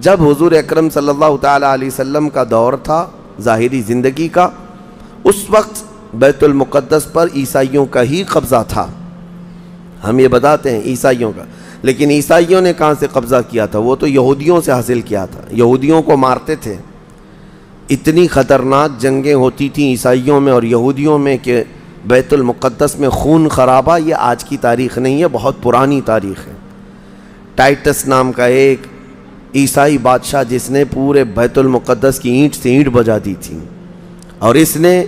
جب حضور اکرم صلی اللہ تعالیٰ علیہ وسلم کا دور تھا ظاہری زندگی کا، اس وقت بیت المقدس پر عیسائیوں کا ہی قبضہ تھا. ہم یہ بتاتے ہیں عیسائیوں کا، لیکن عیسائیوں نے کہاں سے قبضہ کیا تھا؟ وہ تو یہودیوں سے حاصل کیا تھا. یہودیوں کو مارتے تھے. اتنی خطرناک جنگیں ہوتی تھیں عیسائیوں میں اور یہودیوں میں کہ بیت المقدس میں خون خرابہ یہ آج کی تاریخ نہیں ہے، بہت پرانی تاریخ ہے. ٹائٹس نام کا ایک عیسائی بادشاہ جس نے پورے بیت المقدس کی اینٹ سے اینٹ بجا دی تھی، اور اس نے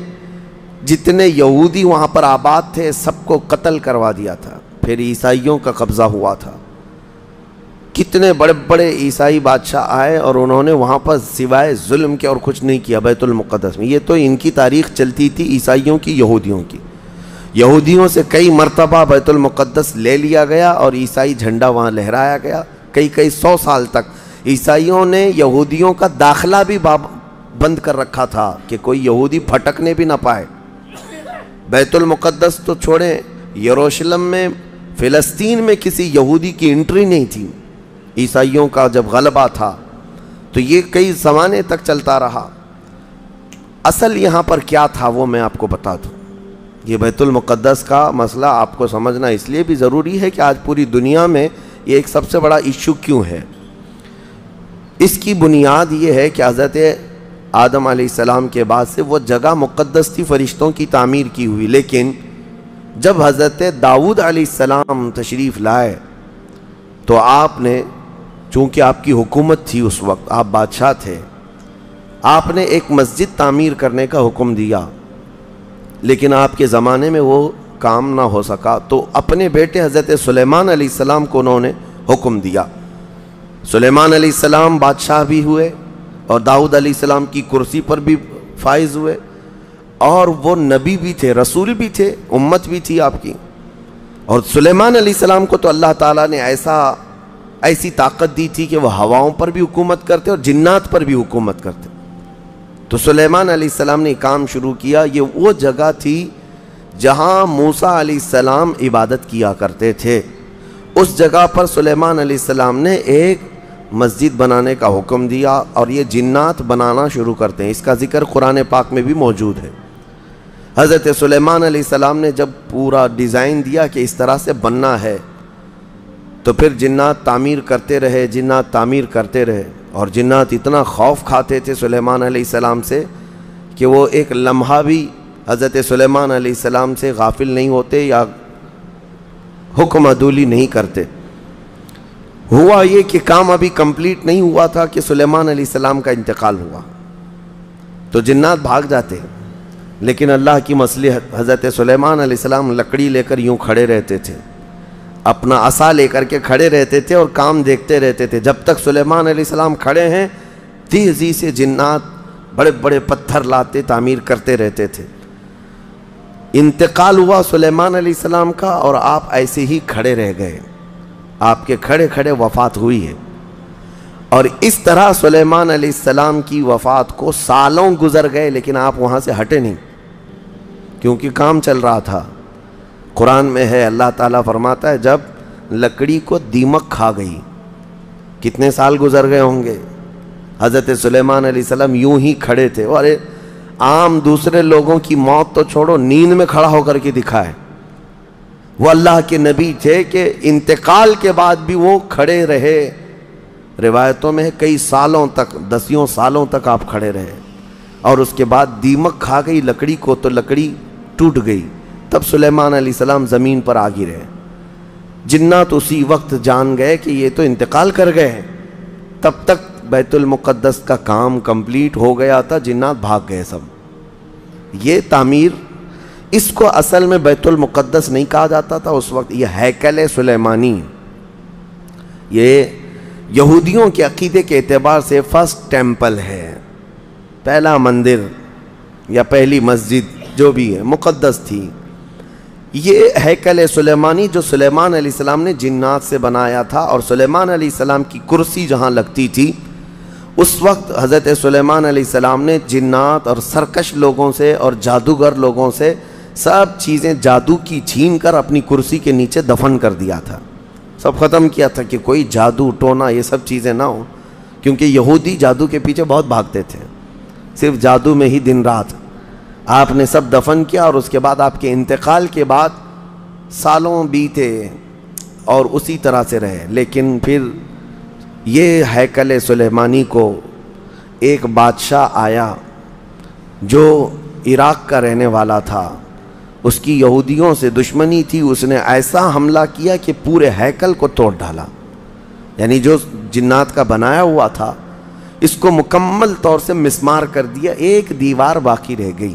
جتنے یہودی وہاں پر آباد تھے سب کو قتل کروا دیا تھا. پھر عیسائیوں کا قبضہ ہوا تھا. کتنے بڑے بڑے عیسائی بادشاہ آئے اور انہوں نے وہاں پر سوائے ظلم کے اور کچھ نہیں کیا بیت المقدس میں. یہ تو ان کی تاریخ چلتی تھی عیسائیوں کی، یہودیوں کی. یہودیوں سے کئی مرتبہ بیت المقدس لے لیا گیا اور عیسائی جھنڈا وہاں لہرایا گیا. کئی 100 سال تک عیسائیوں نے یہودیوں کا داخلہ بھی بند کر رکھا تھا کہ کوئی یہودی پھٹکنے بھی نہ پائے. بیت المقدس تو چھوڑیں، یروشلم میں فلسطین میں کسی یہودی کی انٹری نہیں تھی. عیسائیوں کا جب غلبہ تھا تو یہ کئی زمانے تک چلتا رہا. اصل یہاں پر کیا تھا وہ میں آپ کو بتا دوں. یہ بیت المقدس کا مسئلہ آپ کو سمجھنا اس لیے بھی ضروری ہے کہ آج پوری دنیا میں یہ ایک سب سے بڑا ایشو کیوں ہے. اس کی بنیاد یہ ہے کہ حضرت آدم علیہ السلام کے بعد سے وہ جگہ مقدس تھی، فرشتوں کی تعمیر کی ہوئی. لیکن جب حضرت داؤد علیہ السلام تشریف لائے تو آپ نے، چونکہ آپ کی حکومت تھی اس وقت، آپ بادشاہ تھے، آپ نے ایک مسجد تعمیر کرنے کا حکم دیا. لیکن آپ کے زمانے میں وہ کام نہ ہو سکا تو اپنے بیٹے حضرت سلیمان علیہ السلام کو انہوں نے حکم دیا. سلیمان علیہ السلام بادشاہ بھی ہوئے اور داؤد علیہ السلام کی کرسی پر بھی فائز ہوئے، اور وہ نبی بھی تھے، رسول بھی تھے، امت بھی تھی آپ کی. اور سلیمان علیہ السلام کو تو اللہ تعالیٰ نے ایسی طاقت دی تھی کہ وہ ہواؤں پر بھی حکومت کرتے اور جنات پر بھی حکومت کرتے. تو سلیمان علیہ السلام نے کام شروع کیا. یہ وہ جگہ تھی جہاں موسیٰ علیہ السلام عبادت کیا کرتے تھے. اس جگہ پر سلیمان علیہ السلام نے ایک مسجد بنانے کا حکم دیا اور یہ جنات بنانا شروع کرتے ہیں. اس کا ذکر قرآن پاک میں بھی موجود ہے. حضرت سلیمان علیہ السلام نے جب پورا ڈیزائن دیا کہ اس طرح سے بننا ہے تو پھر جنات تعمیر کرتے رہے اور جنات اتنا خوف کھاتے تھے سلیمان علیہ السلام سے کہ وہ ایک لمحہ بھی حضرت سلیمان علیہ السلام سے غافل نہیں ہوتے یا حکم عدولی نہیں کرتے. ہوا یہ کہ کام ابھی کمپلیٹ نہیں ہوا تھا کہ سلیمان علیہ السلام کا انتقال ہوا تو جنات بھاگ جاتے. لیکن اللہ کی مصلحت، حضرت سلیمان علیہ السلام لکڑی لے کر یوں کھڑے رہتے تھے، اپنا عصا لے کر کے کھڑے رہتے تھے اور کام دیکھتے رہتے تھے. جب تک سلیمان علیہ السلام کھڑے ہیں تیزی سے جنات بڑے بڑے پتھر لاتے تعمیر کرتے رہتے تھے. انتقال ہوا سلیمان علیہ السلام کا اور آپ ایسے ہی کھڑے رہ گئے. آپ کے کھڑے کھڑے وفات ہوئی ہے. اور اس طرح سلیمان علیہ السلام کی وفات کو سالوں گزر گئے لیکن آپ وہاں سے ہٹے نہیں، کیونکہ کام چل رہا تھا. قرآن میں ہے، اللہ تعالیٰ فرماتا ہے جب لکڑی کو دیمک کھا گئی، کتنے سال گزر گئے ہوں گے. حضرت سلیمان علیہ السلام یوں ہی کھڑے تھے. ارے عام دوسرے لوگوں کی موت تو چھوڑو، نیند میں کھڑا ہو کر کے دکھائے. وہ اللہ کے نبی تھے کہ انتقال کے بعد بھی وہ کھڑے رہے. روایتوں میں کئی سالوں تک، 10 سالوں تک آپ کھڑے رہے. اور اس کے بعد دیمک کھا گئی لکڑی کو تو لکڑی ٹوٹ گئی. تب سلیمان علیہ السلام زمین پر آ گرے. جنات اسی وقت جان گئے کہ یہ تو انتقال کر گئے. تب تک بیت المقدس کا کام کمپلیٹ ہو گیا تھا، جنات بھاگ گئے سب. یہ تعمیر، اس کو اصل میں بیت المقدس نہیں کہا جاتا تھا اس وقت، یہ ہیکل سلیمانی. یہ یہودیوں کے عقیدے کے اعتبار سے فرسٹ ٹیمپل ہے، پہلا مندر یا پہلی مسجد جو بھی ہے مقدس تھی. یہ ہیکل سلیمانی جو سلیمان علیہ السلام نے جنات سے بنایا تھا، اور سلیمان علیہ السلام کی کرسی جہاں لگتی تھی اس وقت حضرت سلیمان علیہ السلام نے جنات اور سرکش لوگوں سے اور جادوگر لوگوں سے سب چیزیں جادو کی چھین کر اپنی کرسی کے نیچے دفن کر دیا تھا. سب ختم کیا تھا کہ کوئی جادو ٹونا یہ سب چیزیں نہ ہوں، کیونکہ یہودی جادو کے پیچھے بہت بھاگتے تھے، صرف جادو میں ہی دن رات۔ آپ نے سب دفن کیا اور اس کے بعد آپ کے انتقال کے بعد سالوں بیتے اور اسی طرح سے رہے۔ لیکن پھر یہ ہیکل سلیمانی کو ایک بادشاہ آیا جو عراق کا رہنے والا تھا، اس کی یہودیوں سے دشمنی تھی، اس نے ایسا حملہ کیا کہ پورے ہیکل کو توڑ ڈالا، یعنی جو جنات کا بنایا ہوا تھا اس کو مکمل طور سے مسمار کر دیا۔ ایک دیوار باقی رہ گئی،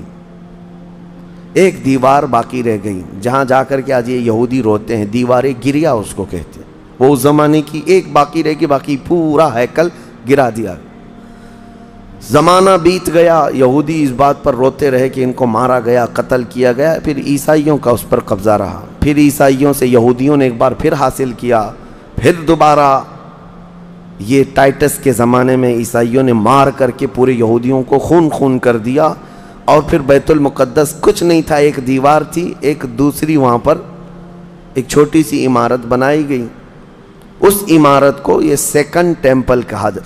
ایک دیوار باقی رہ گئی، جہاں جا کر کے آج یہ یہودی روتے ہیں، دیوار گریا اس کو کہتے ہیں۔ وہ اس زمانے کی ایک باقی رہ گئی، باقی پورا ہیکل گرا دیا۔ زمانہ بیت گیا، یہودی اس بات پر روتے رہے کہ ان کو مارا گیا، قتل کیا گیا۔ پھر عیسائیوں کا اس پر قبضہ رہا، پھر عیسائیوں سے یہودیوں نے ایک بار پھر حاصل کیا، پھر دوبارہ یہ ٹائٹس کے زمانے میں عیسائیوں نے مار کر کے پورے یہودیوں کو خون خون کر دیا۔ اور پھر بیت المقدس کچھ نہیں تھا، ایک دیوار تھی، ایک دوسری وہاں پر ایک چھوٹی سی عمارت بنائی گئی۔ اس عمارت کو یہ سیکنڈ ٹیمپل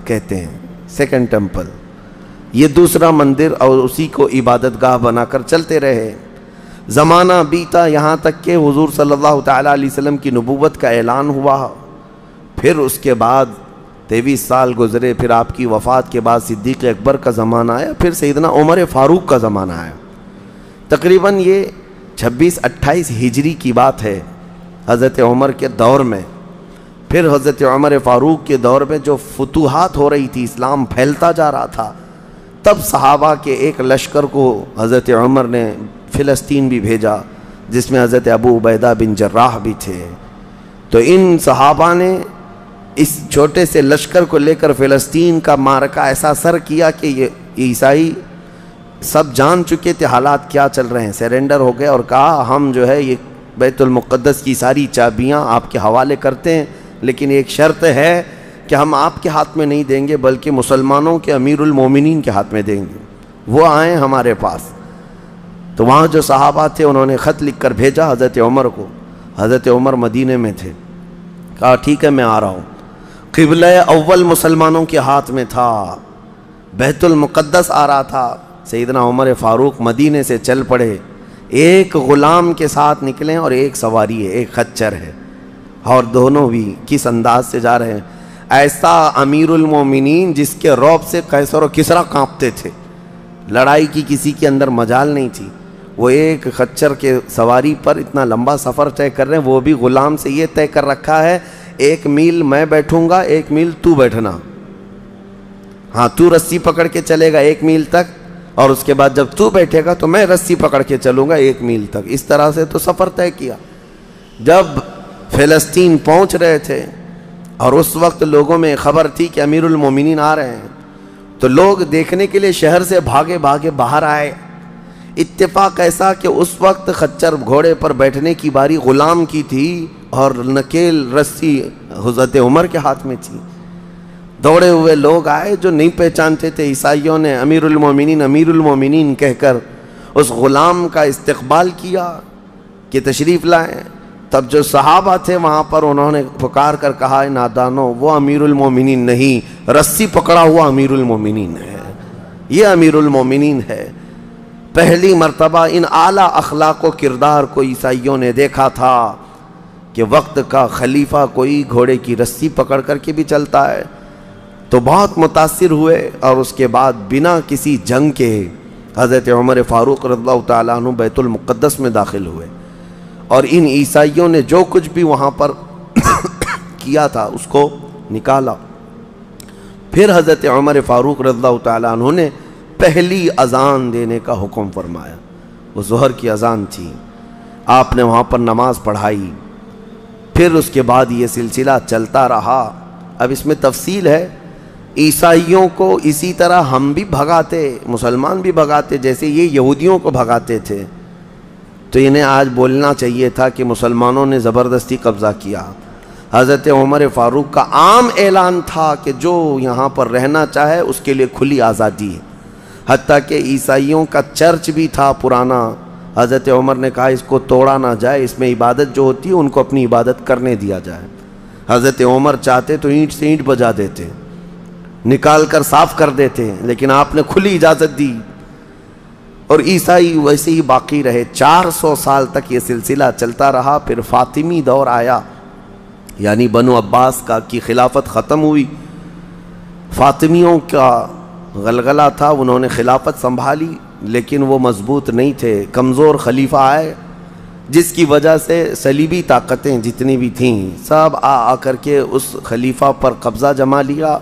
کہتے ہیں، سیکنڈ ٹیمپل، یہ دوسرا مندر، اور اسی کو عبادت گاہ بنا کر چلتے رہے۔ زمانہ بیتا، یہاں تک کہ حضور صلی اللہ تعالیٰ علیہ وسلم کی نبوت کا اعلان ہوا۔ پھر اس کے بعد 23 سال گزرے، پھر آپ کی وفات کے بعد صدیق اکبر کا زمانہ آیا، پھر سیدنا عمر فاروق کا زمانہ آیا۔ تقریباً یہ 26-28 ہجری کی بات ہے، حضرت عمر کے دور میں۔ پھر حضرت عمر فاروق کے دور میں جو فتوحات ہو رہی تھی، اسلام پھیلتا جا رہا تھا، تب صحابہ کے ایک لشکر کو حضرت عمر نے فلسطین بھی بھیجا، جس میں حضرت ابو عبیدہ بن جراح بھی تھے۔ تو ان صحابہ نے اس چھوٹے سے لشکر کو لے کر فلسطین کا معرکہ ایسا سر کیا کہ یہ عیسائی سب جان چکے تھے حالات کیا چل رہے ہیں، سیرنڈر ہو گئے اور کہا ہم جو ہے یہ بیت المقدس کی ساری چابیاں آپ کے حوالے کرتے ہیں، لیکن ایک شرط ہے کہ ہم آپ کے ہاتھ میں نہیں دیں گے بلکہ مسلمانوں کے امیر المومنین کے ہاتھ میں دیں گے، وہ آئیں ہمارے پاس۔ تو وہاں جو صحابہ تھے انہوں نے خط لکھ کر بھیجا حضرت عمر کو۔ حضرت عمر مدینے میں تھے، کہا ٹھیک ہے میں آ رہا ہوں۔ قبلہ اول مسلمانوں کے ہاتھ میں تھا، بیت المقدس آ رہا تھا۔ سیدنا عمر فاروق مدینے سے چل پڑے، ایک غلام کے ساتھ نکلیں اور ایک سواری ہے، ایک خچر ہے، اور دونوں بھی کس انداز سے جا رہے ہیں، ایسا امیر المومنین جس کے رعب سے قیصر و کسریٰ کانپتے تھے، لڑائی کی کسی کے اندر مجال نہیں تھی۔ وہ ایک خچر کے سواری پر اتنا لمبا سفر طے کر رہے ہیں، وہ بھی غلام سے یہ طے کر رکھا ہے 1 میل میں بیٹھوں گا، 1 میل تو بیٹھنا، ہاں تو رسی پکڑ کے چلے گا 1 میل تک، اور اس کے بعد جب تو بیٹھے گا تو میں رسی پکڑ کے چلوں گا 1 میل تک۔ اس طرح سے تو سفر طے کیا۔ جب فلسطین پہنچ رہے تھے اور اس وقت لوگوں میں خبر تھی کہ امیر المومنین آ رہے ہیں، تو لوگ دیکھنے کے لیے شہر سے بھاگے بھاگے باہر آئے۔ اتفاق ایسا کہ اس وقت خچر گھوڑے پر بیٹھنے کی باری غلام کی تھی اور نکیل رسی حضرت عمر کے ہاتھ میں تھی۔ دوڑے ہوئے لوگ آئے جو نہیں پہچانتے تھے، عیسائیوں نے امیر المومنین کہہ کر اس غلام کا استقبال کیا کہ تشریف لائیں۔ تب جو صحابہ تھے وہاں پر انہوں نے پکار کر کہا نادانو، وہ امیر المومنین نہیں، رسی پکڑا ہوا امیر المومنین ہے، یہ امیر المومنین ہے۔ پہلی مرتبہ ان اعلیٰ اخلاق و کردار کو عیسائیوں نے دیکھا تھا کہ وقت کا خلیفہ کوئی گھوڑے کی رسی پکڑ کر کے بھی چلتا ہے، تو بہت متاثر ہوئے، اور اس کے بعد بنا کسی جنگ کے حضرت عمر فاروق رضی اللہ تعالیٰ عنہ بیت المقدس میں داخل ہوئے، اور ان عیسائیوں نے جو کچھ بھی وہاں پر کیا تھا اس کو نکالا۔ پھر حضرت عمر فاروق رضی اللہ تعالیٰ عنہ نے پہلی اذان دینے کا حکم فرمایا، وہ ظہر کی اذان تھی، آپ نے وہاں پر نماز پڑھائی۔ پھر اس کے بعد یہ سلسلہ چلتا رہا۔ اب اس میں تفصیل ہے، عیسائیوں کو اسی طرح ہم بھی بھگاتے، مسلمان بھی بھگاتے، جیسے یہ یہودیوں کو بھگاتے تھے، تو انہیں آج بولنا چاہیے تھا کہ مسلمانوں نے زبردستی قبضہ کیا۔ حضرت عمر فاروق کا عام اعلان تھا کہ جو یہاں پر رہنا چاہے اس کے لیے کھلی آزادی ہے، حتیٰ کہ عیسائیوں کا چرچ بھی تھا پرانا، حضرت عمر نے کہا اس کو توڑا نہ جائے، اس میں عبادت جو ہوتی ہے ان کو اپنی عبادت کرنے دیا جائے۔ حضرت عمر چاہتے تو اینٹ سے اینٹ بجا دیتے، نکال کر صاف کر دیتے ہیں، لیکن آپ نے کھلی اجازت دی، اور عیسائی ویسے ہی باقی رہے۔ 400 سال تک یہ سلسلہ چلتا رہا۔ پھر فاطمی دور آیا، یعنی بنو عباس کی خلافت ختم ہوئی۔ فاطمیوں کا غلغلہ تھا، انہوں نے خلافت سنبھالی، لیکن وہ مضبوط نہیں تھے، کمزور خلیفہ آئے، جس کی وجہ سے صلیبی طاقتیں جتنی بھی تھیں سب آ کر کے اس خلیفہ پر قبضہ جما لیا،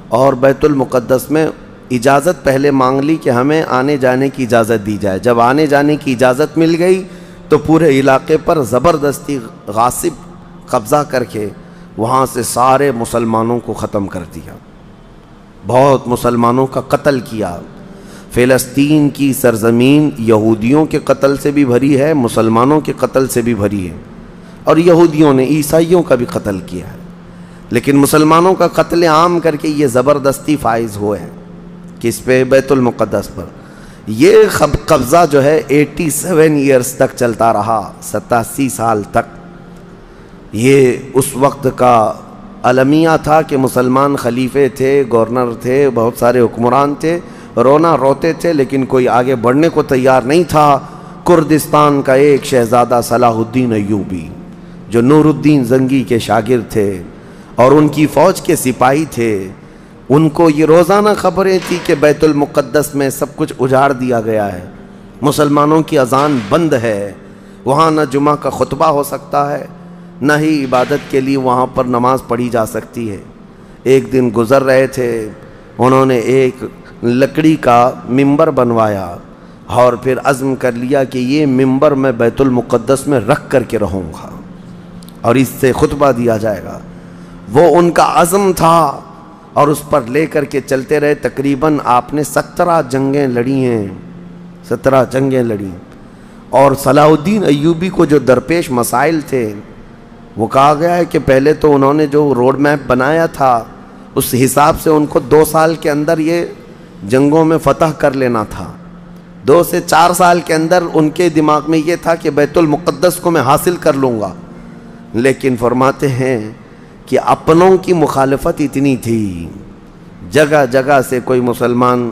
اور بیت المقدس میں اجازت پہلے مانگ لی کہ ہمیں آنے جانے کی اجازت دی جائے۔ جب آنے جانے کی اجازت مل گئی تو پورے علاقے پر زبردستی غاصب قبضہ کر کے وہاں سے سارے مسلمانوں کو ختم کر دیا، بہت مسلمانوں کا قتل کیا۔ فلسطین کی سرزمین یہودیوں کے قتل سے بھی بھری ہے، مسلمانوں کے قتل سے بھی بھری ہے، اور یہودیوں نے عیسائیوں کا بھی قتل کیا ہے، لیکن مسلمانوں کا قتل عام کر کے یہ زبردستی فائز ہوئے ہیں کس پہ؟ بیت المقدس پر۔ یہ قبضہ جو ہے 87 ایئرز تک چلتا رہا، 87 سال تک۔ یہ اس وقت کا المیہ تھا کہ مسلمان خلیفے تھے، گورنر تھے، بہت سارے حکمران تھے، رونا روتے تھے، لیکن کوئی آگے بڑھنے کو تیار نہیں تھا۔ کردستان کا ایک شہزادہ صلاح الدین ایوبی، جو نور الدین زنگی کے شاگرد تھے اور ان کی فوج کے سپاہی تھے، ان کو یہ روزانہ خبریں تھی کہ بیت المقدس میں سب کچھ اجاڑ دیا گیا ہے، مسلمانوں کی اذان بند ہے، وہاں نہ جمعہ کا خطبہ ہو سکتا ہے، نہ ہی عبادت کے لیے وہاں پر نماز پڑھی جا سکتی ہے۔ ایک دن گزر رہے تھے، انہوں نے ایک لکڑی کا ممبر بنوایا اور پھر عزم کر لیا کہ یہ ممبر میں بیت المقدس میں رکھ کر کے رہوں گا اور اس سے خطبہ دیا جائے گا۔ وہ ان کا عزم تھا اور اس پر لے کر کے چلتے رہے۔ تقریباً آپ نے 17 جنگیں لڑی ہیں، 17 جنگیں لڑی، اور صلاح الدین ایوبی کو جو درپیش مسائل تھے وہ کہا گیا ہے کہ پہلے تو انہوں نے جو روڈ میپ بنایا تھا اس حساب سے ان کو 2 سال کے اندر یہ جنگوں میں فتح کر لینا تھا۔ 2 سے 4 سال کے اندر ان کے دماغ میں یہ تھا کہ بیت المقدس کو میں حاصل کر لوں گا، لیکن فرماتے ہیں کہ اپنوں کی مخالفت اتنی تھی، جگہ جگہ سے کوئی مسلمان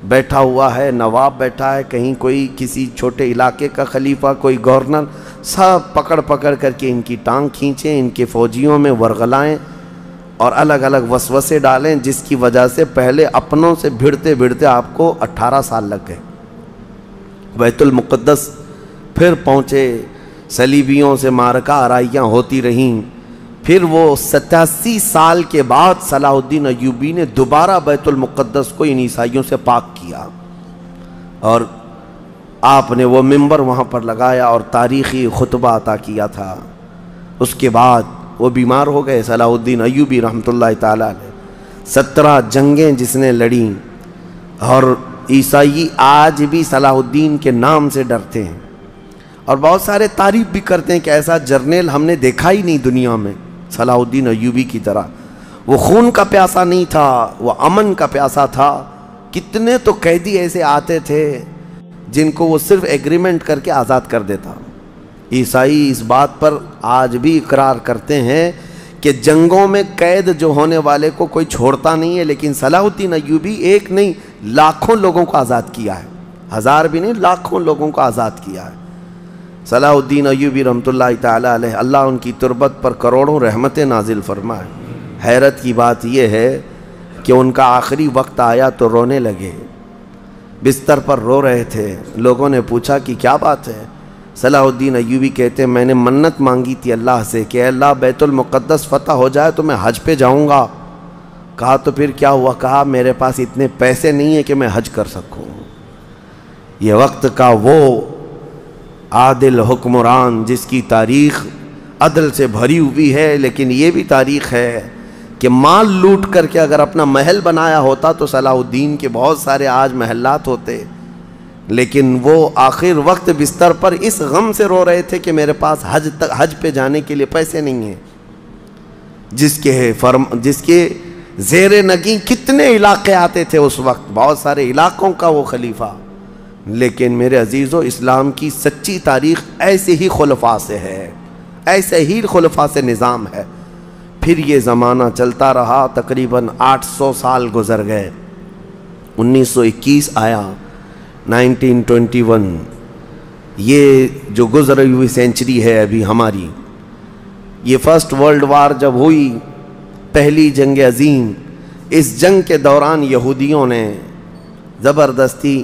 بیٹھا ہوا ہے، نواب بیٹھا ہے، کہیں کوئی کسی چھوٹے علاقے کا خلیفہ، کوئی گورنر، سب پکڑ پکڑ کر کے ان کی ٹانگ کھینچیں، ان کے فوجیوں میں ورغلائیں اور الگ الگ وسوسے ڈالیں، جس کی وجہ سے پہلے اپنوں سے بھیڑتے بھیڑتے آپ کو 18 سال لگ گئے۔ بیت المقدس پھر پہنچے، صلیبیوں سے معرکہ آرائیاں ہوتی رہیں، پھر وہ 87 سال کے بعد صلاح الدین ایوبی نے دوبارہ بیت المقدس کو ان عیسائیوں سے پاک کیا، اور آپ نے وہ ممبر وہاں پر لگایا اور تاریخی خطبہ عطا کیا تھا۔ اس کے بعد وہ بیمار ہو گئے صلاح الدین ایوبی رحمۃ اللہ تعالیٰ علیہ۔ 17 جنگیں جس نے لڑیں، اور عیسائی آج بھی صلاح الدین کے نام سے ڈرتے ہیں، اور بہت سارے تعریف بھی کرتے ہیں کہ ایسا جرنیل ہم نے دیکھا ہی نہیں دنیا میں صلاح الدین ایوبی کی طرح۔ وہ خون کا پیاسا نہیں تھا، وہ امن کا پیاسا تھا۔ کتنے تو قیدی ایسے آتے تھے جن کو وہ صرف ایگریمنٹ کر کے آزاد کر دیتا۔ عیسائی اس بات پر آج بھی اقرار کرتے ہیں کہ جنگوں میں قید جو ہونے والے کو کوئی چھوڑتا نہیں ہے، لیکن صلاح الدین ایوبی ایک نہیں لاکھوں لوگوں کو آزاد کیا ہے، 1000 بھی نہیں، لاکھوں لوگوں کو آزاد کیا ہے صلاح الدین ایوبی رحمۃ اللہ تعالیٰ علیہ۔ اللہ ان کی تربت پر کروڑوں رحمتیں نازل فرمائے۔ حیرت کی بات یہ ہے کہ ان کا آخری وقت آیا تو رونے لگے، بستر پر رو رہے تھے۔ لوگوں نے پوچھا کہ کیا بات ہے؟ صلاح الدین ایوبی کہتے ہیں میں نے منت مانگی تھی اللہ سے کہ اے اللہ بیت المقدس فتح ہو جائے تو میں حج پہ جاؤں گا۔ کہا تو پھر کیا ہوا؟ کہا میرے پاس اتنے پیسے نہیں ہیں کہ میں حج کر سکوں۔ یہ وقت کا وہ عادل حکمران جس کی تاریخ عدل سے بھری ہوئی ہے، لیکن یہ بھی تاریخ ہے کہ مال لوٹ کر کے اگر اپنا محل بنایا ہوتا تو صلاح الدین کے بہت سارے آج محلات ہوتے، لیکن وہ آخر وقت بستر پر اس غم سے رو رہے تھے کہ میرے پاس حج پہ جانے کے لیے پیسے نہیں ہیں۔ جس کے زیر نگیں کتنے علاقے آتے تھے اس وقت، بہت سارے علاقوں کا وہ خلیفہ۔ لیکن میرے عزیزو، اسلام کی سچی تاریخ ایسے ہی خلفاء سے ہے، ایسے ہی خلفاء سے نظام ہے۔ پھر یہ زمانہ چلتا رہا، تقریباً 800 سال گزر گئے، 1921 آیا، 1921، یہ جو گزری ہوئی سینچری ہے ابھی ہماری، یہ فرسٹ ورلڈ وار جب ہوئی، پہلی جنگ عظیم، اس جنگ کے دوران یہودیوں نے زبردستی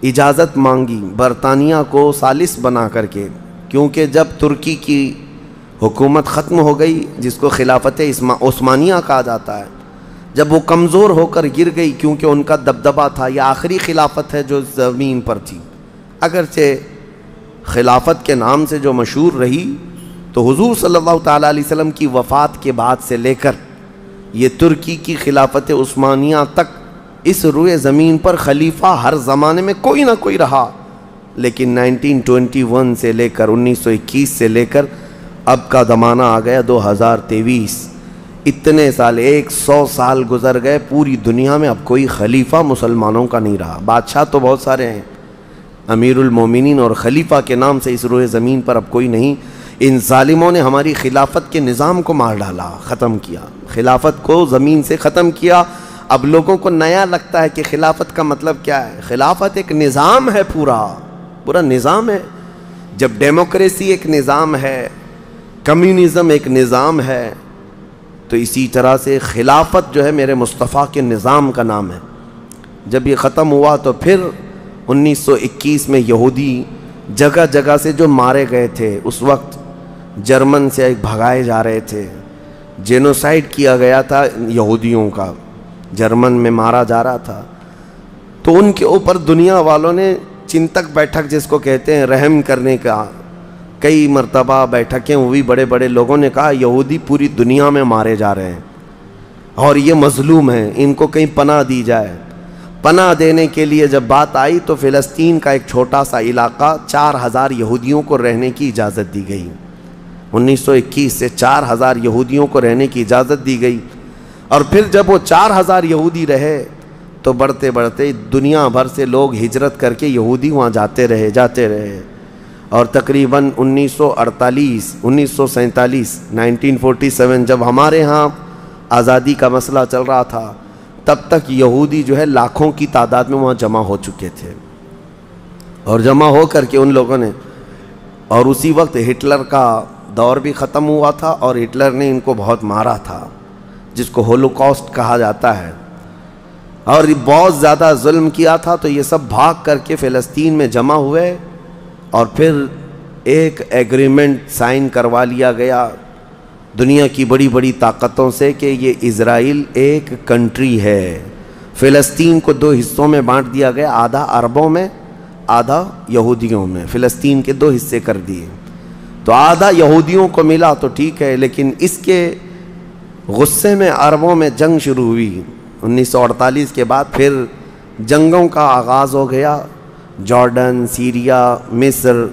اجازت مانگی برطانیہ کو ثالث بنا کر کے، کیونکہ جب ترکی کی حکومت ختم ہو گئی، جس کو خلافت عثمانیہ کہا جاتا ہے، جب وہ کمزور ہو کر گر گئی، کیونکہ ان کا دبدبہ تھا، یہ آخری خلافت ہے جو زمین پر تھی، اگرچہ خلافت کے نام سے جو مشہور رہی، تو حضور صلی اللہ تعالیٰ علیہ وسلم کی وفات کے بعد سے لے کر یہ ترکی کی خلافت عثمانیہ تک اس روئے زمین پر خلیفہ ہر زمانے میں کوئی نہ کوئی رہا، لیکن 1921 سے لے کر 1921 سے لے کر اب کا زمانہ آ گیا 2023، اتنے سال، 100 سال گزر گئے، پوری دنیا میں اب کوئی خلیفہ مسلمانوں کا نہیں رہا۔ بادشاہ تو بہت سارے ہیں، امیر المومنین اور خلیفہ کے نام سے اس روئے زمین پر اب کوئی نہیں۔ ان ظالموں نے ہماری خلافت کے نظام کو مار ڈالا، ختم کیا، خلافت کو زمین سے ختم کیا۔ اب لوگوں کو نیا لگتا ہے کہ خلافت کا مطلب کیا ہے۔ خلافت ایک نظام ہے، پورا نظام ہے۔ جب ڈیموکریسی ایک نظام ہے، کمیونزم ایک نظام ہے، تو اسی طرح سے خلافت جو ہے میرے مصطفیٰ کے نظام کا نام ہے۔ جب یہ ختم ہوا تو پھر 1921 میں یہودی جگہ جگہ سے جو مارے گئے تھے، اس وقت جرمن سے بھگائے جا رہے تھے، جینوسائیڈ کیا گیا تھا یہودیوں کا، جرمن میں مارا جا رہا تھا، تو ان کے اوپر دنیا والوں نے چنتک بیٹھک جس کو کہتے ہیں رحم کرنے کا، کئی مرتبہ بیٹھکیں ہوئی، بڑے بڑے لوگوں نے کہا یہودی پوری دنیا میں مارے جا رہے ہیں اور یہ مظلوم ہیں، ان کو کہیں پناہ دی جائے۔ پناہ دینے کے لیے جب بات آئی تو فلسطین کا ایک چھوٹا سا علاقہ 4000 یہودیوں کو رہنے کی اجازت دی گئی۔ 1921 سے 4000 یہودیوں کو رہنے کی اجازت دی گئی، اور پھر جب وہ 4000 یہودی رہے تو بڑھتے بڑھتے دنیا بھر سے لوگ ہجرت کر کے یہودی وہاں جاتے رہے، اور تقریباً 1948 1947 1947 جب ہمارے ہاں آزادی کا مسئلہ چل رہا تھا، تب تک یہودی جو ہے لاکھوں کی تعداد میں وہاں جمع ہو چکے تھے، اور جمع ہو کر کے ان لوگوں نے، اور اسی وقت ہٹلر کا دور بھی ختم ہوا تھا، اور ہٹلر نے ان کو بہت مارا تھا، جس کو ہولوکاسٹ کہا جاتا ہے، اور بہت زیادہ ظلم کیا تھا۔ تو یہ سب بھاگ کر کے فلسطین میں جمع ہوئے، اور پھر ایک ایگریمنٹ سائن کروا لیا گیا دنیا کی بڑی بڑی طاقتوں سے کہ یہ اسرائیل ایک کنٹری ہے۔ فلسطین کو 2 حصوں میں بانٹ دیا گیا، آدھا عربوں میں، آدھا یہودیوں میں، فلسطین کے 2 حصے کر دیے، تو آدھا یہودیوں کو ملا تو ٹھیک ہے، لیکن اس کے غصے میں عربوں میں جنگ شروع ہوئی۔ 1948 کے بعد پھر جنگوں کا آغاز ہو گیا، جارڈن، سیریا، مصر،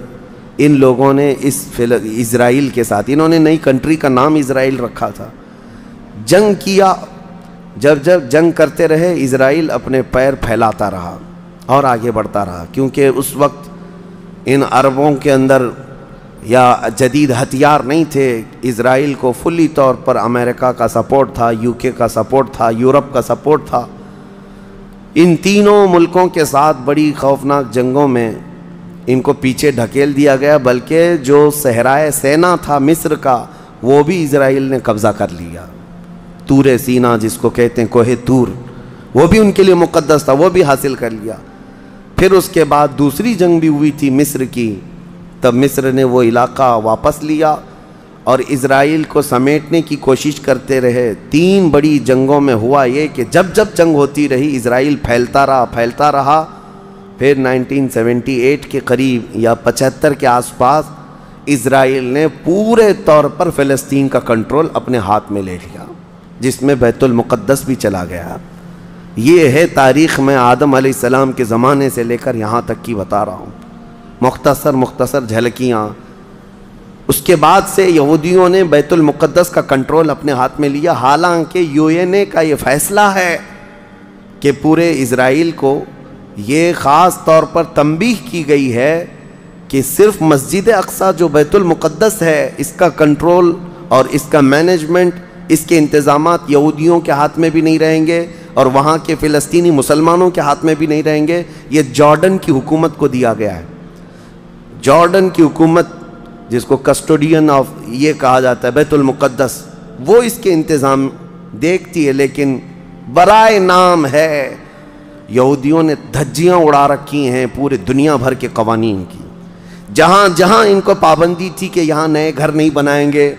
ان لوگوں نے اسرائیل کے ساتھ، انہوں نے نئی کنٹری کا نام اسرائیل رکھا تھا، جنگ کیا۔ جب جنگ کرتے رہے، اسرائیل اپنے پیر پھیلاتا رہا اور آگے بڑھتا رہا، کیونکہ اس وقت ان عربوں کے اندر یا جدید ہتھیار نہیں تھے۔ اسرائیل کو فلی طور پر امریکہ کا سپورٹ تھا، UK کا سپورٹ تھا، یورپ کا سپورٹ تھا۔ ان تینوں ملکوں کے ساتھ بڑی خوفناک جنگوں میں ان کو پیچھے ڈھکیل دیا گیا، بلکہ جو صحرائے سینا تھا مصر کا، وہ بھی اسرائیل نے قبضہ کر لیا۔ طور سینا جس کو کہتے ہیں، کوہ طور، وہ بھی ان کے لیے مقدس تھا، وہ بھی حاصل کر لیا۔ پھر اس کے بعد دوسری جنگ بھی ہوئی تھی مصر کی، تب مصر نے وہ علاقہ واپس لیا اور اسرائیل کو سمیٹنے کی کوشش کرتے رہے۔ 3 بڑی جنگوں میں ہوا یہ کہ جب جنگ ہوتی رہی، اسرائیل پھیلتا رہا۔ پھر 1978 کے قریب یا 75 کے آس پاس اسرائیل نے پورے طور پر فلسطین کا کنٹرول اپنے ہاتھ میں لے لیا، جس میں بیت المقدس بھی چلا گیا۔ یہ ہے تاریخ میں آدم علیہ السلام کے زمانے سے لے کر یہاں تک کی بتا رہا ہوں، مختصر جھلکیاں۔ اس کے بعد سے یہودیوں نے بیت المقدس کا کنٹرول اپنے ہاتھ میں لیا، حالانکہ UN کا یہ فیصلہ ہے کہ پورے اسرائیل کو یہ خاص طور پر تنبیہ کی گئی ہے کہ صرف مسجد اقصیٰ جو بیت المقدس ہے، اس کا کنٹرول اور اس کا مینجمنٹ اس کے انتظامات یہودیوں کے ہاتھ میں بھی نہیں رہیں گے اور وہاں کے فلسطینی مسلمانوں کے ہاتھ میں بھی نہیں رہیں گے، یہ جارڈن کی حکومت کو دیا گیا ہے۔ جارڈن کی حکومت، جس کو کسٹوڈین آف یہ کہا جاتا ہے بیت المقدس، وہ اس کے انتظام دیکھتی ہے، لیکن برائے نام ہے یہودیوں نے دھجیاں اڑا رکھی ہیں پورے دنیا بھر کے قوانین کی۔ جہاں جہاں ان کو پابندی تھی کہ یہاں نئے گھر نہیں بنائیں گے،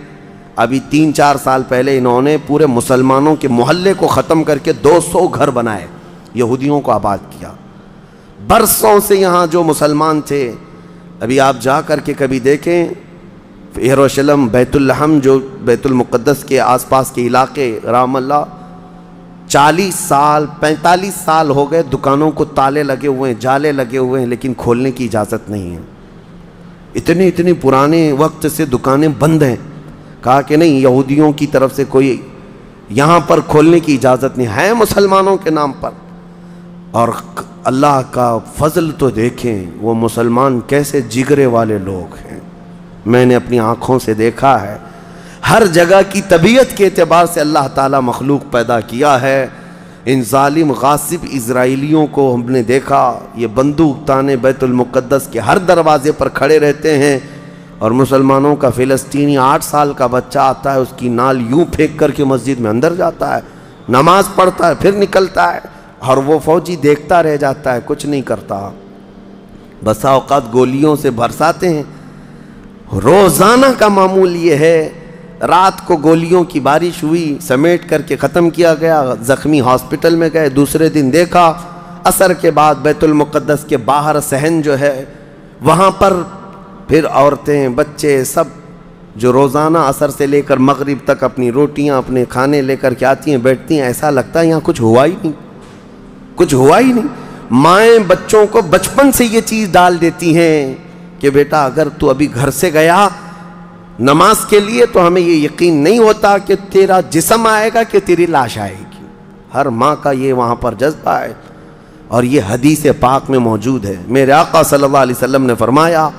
ابھی 3-4 سال پہلے انہوں نے پورے مسلمانوں کے محلے کو ختم کر کے 200 گھر بنائے، یہودیوں کو آباد کیا۔ برسوں سے یہاں جو مسلمان تھے، ابھی آپ جا کر کے کبھی دیکھیں یروشلم، بیت الحم، جو بیت المقدس کے آس پاس کے علاقے، رام اللہ، 40 سال 45 سال ہو گئے دکانوں کو تالے لگے ہوئے ہیں، جالے لگے ہوئے ہیں، لیکن کھولنے کی اجازت نہیں ہے۔ اتنے پرانے وقت سے دکانیں بند ہیں۔ کہا کہ نہیں، یہودیوں کی طرف سے کوئی یہاں پر کھولنے کی اجازت نہیں ہے، مسلمانوں کے نام پر۔ اور اللہ کا فضل تو دیکھیں، وہ مسلمان کیسے جگرے والے لوگ ہیں، میں نے اپنی آنکھوں سے دیکھا ہے۔ ہر جگہ کی طبیعت کے اعتبار سے اللہ تعالیٰ مخلوق پیدا کیا ہے۔ ان ظالم غاصب اسرائیلیوں کو ہم نے دیکھا، یہ بندوق تانے بیت المقدس کے ہر دروازے پر کھڑے رہتے ہیں، اور مسلمانوں کا فلسطینی 8 سال کا بچہ آتا ہے، اس کی نال یوں پھینک کر کے مسجد میں اندر جاتا ہے، نماز پڑھتا ہے، پھر نکلتا ہے، اور وہ فوجی دیکھتا رہ جاتا ہے، کچھ نہیں کرتا۔ بسا اوقات گولیوں سے برساتے ہیں۔ روزانہ کا معمول یہ ہے، رات کو گولیوں کی بارش ہوئی، سمیٹ کر کے ختم کیا گیا، زخمی ہاسپٹل میں گئے، دوسرے دن دیکھا عصر کے بعد بیت المقدس کے باہر صحن جو ہے وہاں پر پھر عورتیں، بچے، سب جو روزانہ عصر سے لے کر مغرب تک اپنی روٹیاں، اپنے کھانے لے کر کے آتی ہیں، بیٹھتی ہیں، ایسا لگتا ہے یہاں کچھ ہوا ہی نہیں، کچھ ہوا ہی نہیں۔ مائیں بچوں کو بچپن سے یہ چیز ڈال دیتی ہیں کہ بیٹا اگر تو ابھی گھر سے گیا نماز کے لیے تو ہمیں یہ یقین نہیں ہوتا کہ تیرا جسم آئے گا کہ تیری لاش آئے گی۔ ہر ماں کا یہ وہاں پر جذبہ ہے، اور یہ حدیث پاک میں موجود ہے۔ میرے آقا صلی اللہ علیہ وسلم نے فرمایا،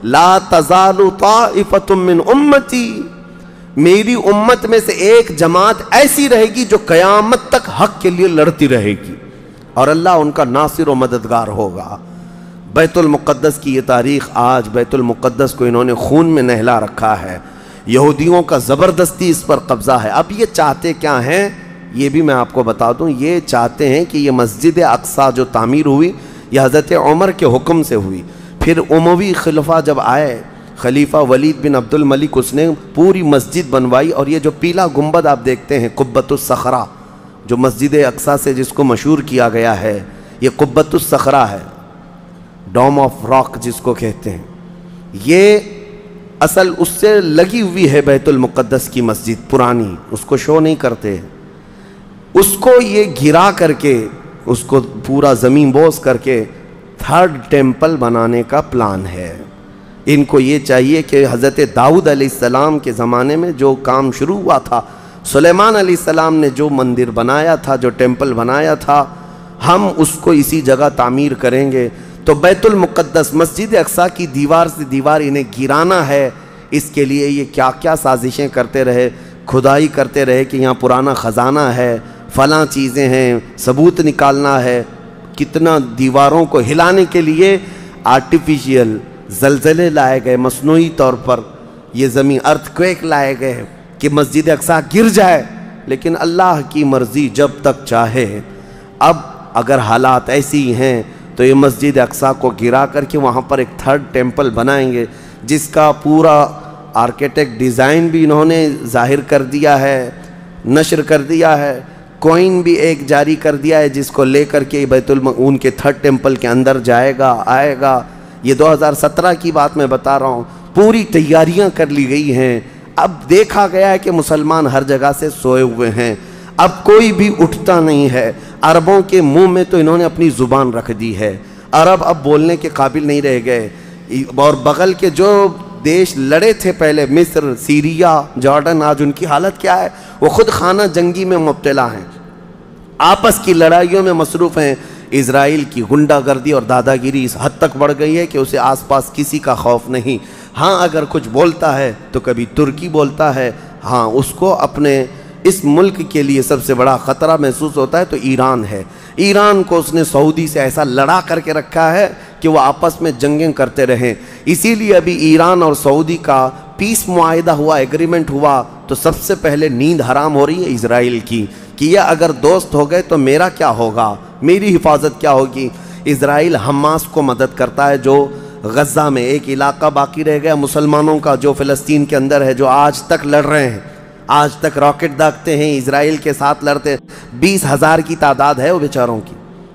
لا تزال طائفۃ من امتی، میری امت میں سے ایک جماعت ایسی رہے گی جو قیامت تک حق کے لیے لڑتی رہے گی، اور اللہ ان کا ناصر و مددگار ہوگا۔ بیت المقدس کی یہ تاریخ، آج بیت المقدس کو انہوں نے خون میں نہلا رکھا ہے، یہودیوں کا زبردستی اس پر قبضہ ہے۔ اب یہ چاہتے کیا ہیں، یہ بھی میں آپ کو بتا دوں، یہ چاہتے ہیں کہ یہ مسجد اقصیٰ جو تعمیر ہوئی، یہ حضرت عمر کے حکم سے ہوئی، پھر اموی خلفہ جب آئے، خلیفہ ولید بن عبد الملک، اس نے پوری مسجد بنوائی، اور یہ جو پیلا گنبد آپ دیکھتے ہیں، قبۃ الصخرہ، جو مسجد اقصیٰ سے جس کو مشہور کیا گیا ہے، یہ قبۃ الصخرہ ہے، ڈوم آف راک جس کو کہتے ہیں۔ یہ اصل اس سے لگی ہوئی ہے بیت المقدس کی مسجد پرانی، اس کو شو نہیں کرتے، اس کو یہ گرا کر کے، اس کو پورا زمین بوس کر کے 3rd ٹیمپل بنانے کا پلان ہے۔ ان کو یہ چاہیے کہ حضرت داؤد علیہ السلام کے زمانے میں جو کام شروع ہوا تھا، سلیمان علیہ السلام نے جو مندر بنایا تھا، جو ٹیمپل بنایا تھا، ہم اس کو اسی جگہ تعمیر کریں گے۔ تو بیت المقدس، مسجد اقصیٰ کی دیوار سے دیوار انہیں گرانا ہے، اس کے لیے یہ کیا کیا سازشیں کرتے رہے، کھدائی کرتے رہے کہ یہاں پرانا خزانہ ہے، فلاں چیزیں ہیں، ثبوت نکالنا ہے۔ کتنا دیواروں کو ہلانے کے لیے آرٹیفیشیل زلزلے لائے گئے، مصنوعی طور پر یہ زمین ارتھ کویک لائے گئے کہ مسجد اقصیٰ گر جائے، لیکن اللہ کی مرضی جب تک چاہے۔ اب اگر حالات ایسی ہیں تو یہ مسجد اقصیٰ کو گرا کر کے وہاں پر ایک 3rd ٹیمپل بنائیں گے، جس کا پورا آرکیٹیکٹ ڈیزائن بھی انہوں نے ظاہر کر دیا ہے، نشر کر دیا ہے، کوئن بھی ایک جاری کر دیا ہے، جس کو لے کر کے ان کے 3rd ٹیمپل کے اندر جائے گا، آئے گا۔ یہ 2017 کی بات میں بتا رہا ہوں، پوری تیاریاں کر لی گئی ہیں۔ اب دیکھا گیا ہے کہ مسلمان ہر جگہ سے سوئے ہوئے ہیں، اب کوئی بھی اٹھتا نہیں ہے۔ عربوں کے منہ میں تو انہوں نے اپنی زبان رکھ دی ہے، عرب اب بولنے کے قابل نہیں رہ گئے، اور بغل کے جو دیش لڑے تھے پہلے، مصر، سیریا، جارڈن، آج ان کی حالت کیا ہے؟ وہ خود خانہ جنگی میں مبتلا ہیں، آپس کی لڑائیوں میں مصروف ہیں۔ اسرائیل کی غنڈہ گردی اور دادا گیری اس حد تک بڑھ گئی ہے کہ اسے آس پاس کسی کا خوف نہیں۔ ہاں اگر کچھ بولتا ہے تو کبھی ترکی بولتا ہے، ہاں اس کو اپنے اس ملک کے لیے سب سے بڑا خطرہ محسوس ہوتا ہے تو ایران ہے۔ ایران کو اس نے سعودی سے ایسا لڑا کر کے رکھا ہے کہ وہ آپس میں جنگیں کرتے رہیں۔ اسی لیے ابھی ایران اور سعودی کا پیس معاہدہ ہوا، ایگریمنٹ ہوا، تو سب سے پہلے نیند حرام ہو رہی ہے اسرائیل کی کہ یہ اگر دوست ہو گئے تو میرا کیا ہوگا، میری حفاظت کیا ہوگی۔ اسرائیل حماس کو مدد کرتا ہے، جو غزہ میں ایک علاقہ باقی رہ گیا مسلمانوں کا جو فلسطین کے اندر ہے، جو آج تک لڑ رہے ہیں، آج تک راکٹ داغتے ہیں، اسرائیل کے ساتھ لڑتے ہیں۔ 20,000 کی تعداد ہے وہ بیچاروں کی،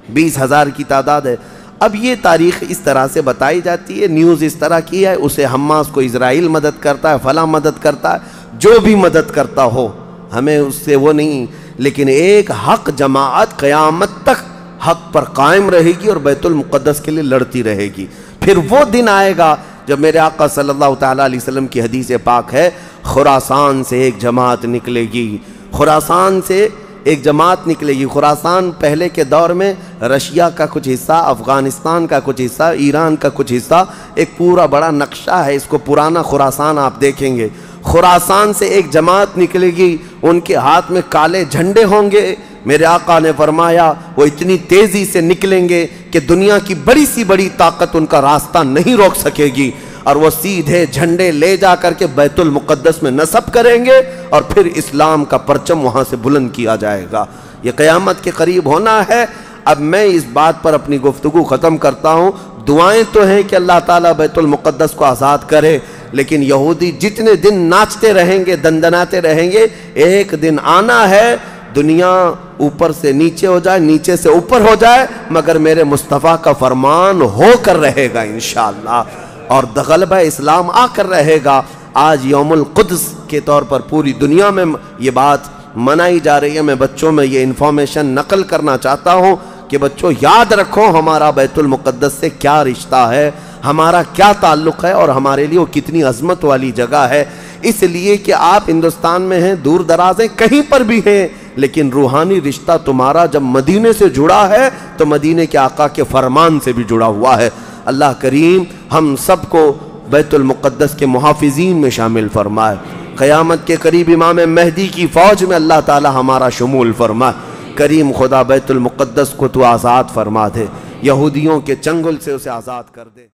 20,000 کی تعداد ہے۔ اب یہ تاریخ اس طرح سے بتائی جاتی ہے، نیوز اس طرح کی ہے، اسے حماس کو اسرائیل مدد کرتا ہے، فلاں مدد کرتا ہے، جو بھی مدد کرتا ہو ہمیں اس سے وہ نہیں، لیکن ایک حق جماعت قیامت تک حق پر قائم رہے گی اور بیت المقدس کے لیے لڑتی رہے گی۔ پھر وہ دن آئے گا جب میرے آقا صلی اللہ تعالیٰ علیہ وسلم کی حدیث پاک ہے، خراسان سے ایک جماعت نکلے گی، خراسان سے ایک جماعت نکلے گی۔ خراسان پہلے کے دور میں رشیا کا کچھ حصہ، افغانستان کا کچھ حصہ، ایران کا کچھ حصہ، ایک پورا بڑا نقشہ ہے، اس کو پرانا خراسان آپ دیکھیں گے۔ خراسان سے ایک جماعت نکلے گی، ان کے ہاتھ میں کالے جھنڈے ہوں گے۔ میرے آقا نے فرمایا وہ اتنی تیزی سے نکلیں گے کہ دنیا کی بڑی سی بڑی طاقت ان کا راستہ نہیں روک سکے گی، اور وہ سیدھے جھنڈے لے جا کر کے بیت المقدس میں نصب کریں گے، اور پھر اسلام کا پرچم وہاں سے بلند کیا جائے گا۔ یہ قیامت کے قریب ہونا ہے۔ اب میں اس بات پر اپنی گفتگو ختم کرتا ہوں۔ دعائیں تو ہیں کہ اللہ تعالیٰ بیت المقدس کو آزاد کرے، لیکن یہودی جتنے دن ناچتے رہیں گے، دندناتے رہیں گے، ایک دن آنا ہے دنیا اوپر سے نیچے ہو جائے، نیچے سے اوپر ہو جائے، مگر میرے مصطفیٰ کا فرمان ہو کر رہے گا انشاءاللہ، اور غلبہ اسلام آ کر رہے گا۔ آج یوم القدس کے طور پر پوری دنیا میں یہ بات منائی جا رہی ہے۔ میں بچوں میں یہ انفارمیشن نقل کرنا چاہتا ہوں کہ بچوں یاد رکھو ہمارا بیت المقدس سے کیا رشتہ ہے، ہمارا کیا تعلق ہے، اور ہمارے لیے وہ کتنی عظمت والی جگہ ہے۔ اس لیے کہ آپ ہندوستان میں ہیں، دور دراز ہیں، کہیں پر بھی ہیں، لیکن روحانی رشتہ تمہارا جب مدینے سے جڑا ہے تو مدینے کے آقا کے فرمان سے بھی جڑا ہوا ہے۔ اللہ کریم ہم سب کو بیت المقدس کے محافظین میں شامل فرمائے۔ قیامت کے قریب امام مہدی کی فوج میں اللہ تعالی ہمارا شمول فرمائے۔ کریم خدا بیت المقدس کو تو آزاد فرما دے، یہودیوں کے چنگل سے اسے آزاد کر دے۔